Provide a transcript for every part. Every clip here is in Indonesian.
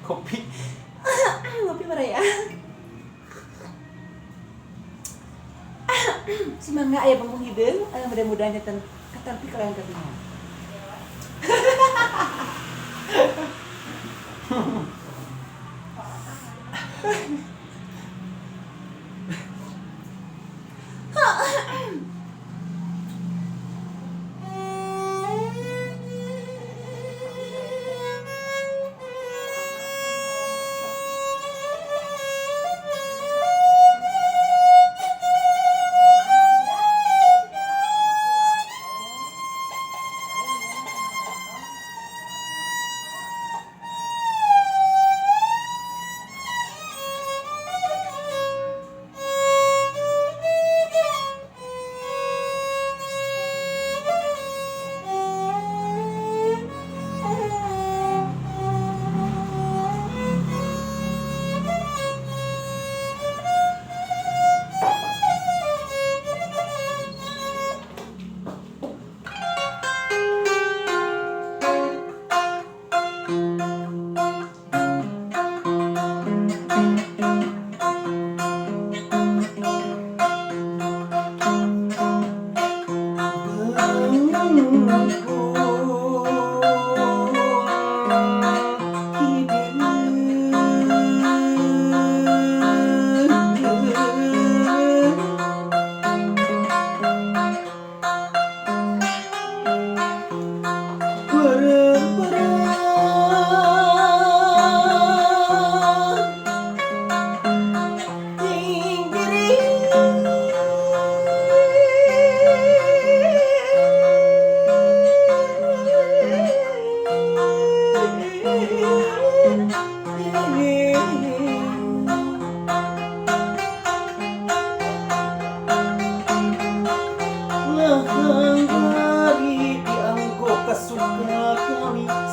Kopi. Ngopi bara ya. Semangat aya bangku hideung, mudah-mudahan ketampi kalian kabeh.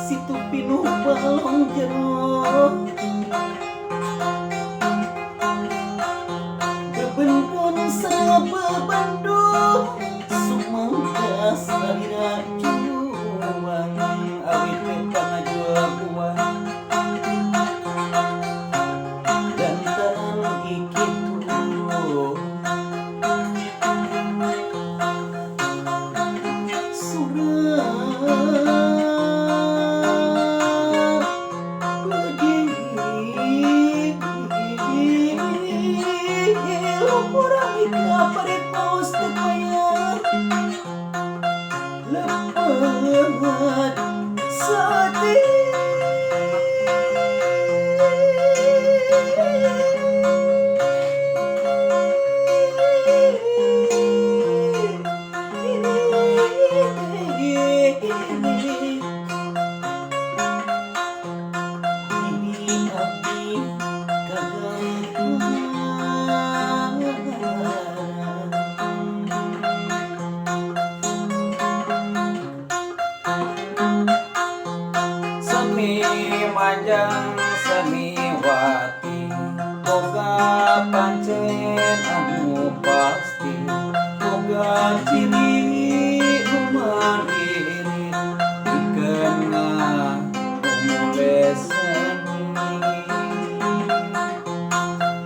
Situ pinuh balong jero bebenpun sababandung sumangga salira juang awit pangajua buah dan tanang ikitu Manjang semiwati boga pancen anu pasti boga ciri mandiri dikena umule seni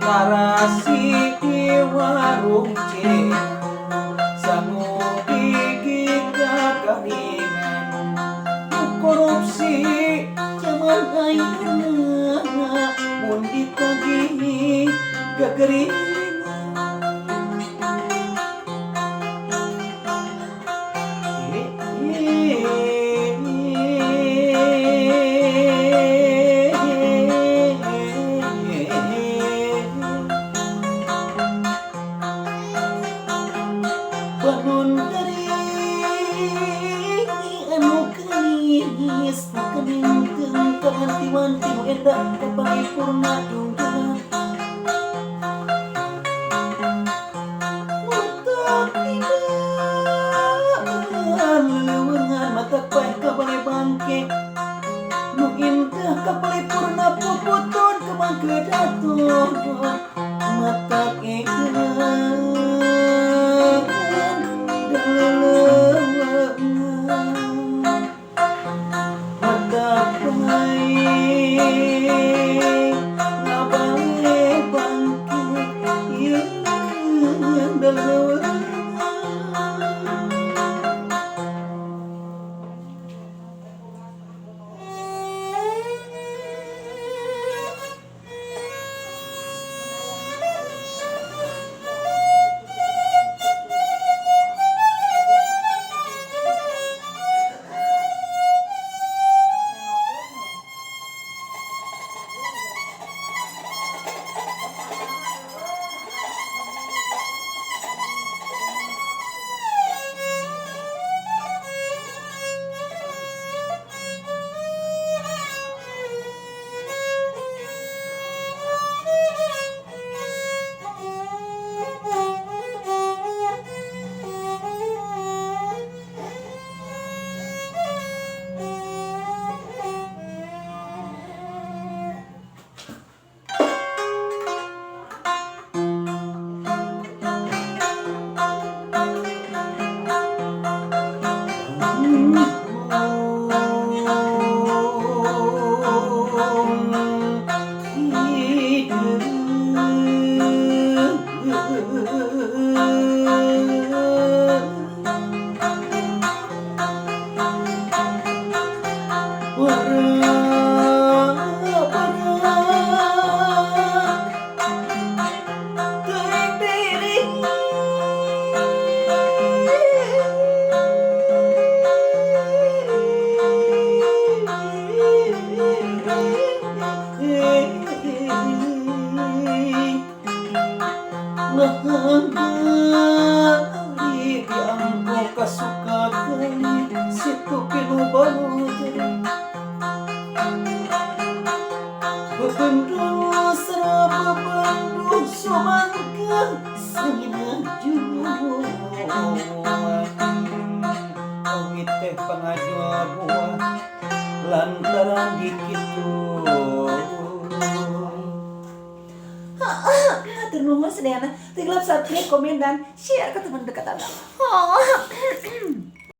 tarasi di warung cek sangu gigi kagaringan korupsi ayeuna mun ditagih gageringan bangun dari anu kenis kening wanti endah kaparipurna tunggal mutak indah leuweungan mata paeh kabale bangke nu indah kaparipurna puputun kemangke daton mata indah mata paeh manggali di angko kasuka kali situ pinubalo jadi bebendu serap bebendu sumangga sengina juwa awit teh pangajuabuah lantaran dikitu Hatur nuhun sedayana. Tiglap subscribe, komen dan share ke teman dekat Anda.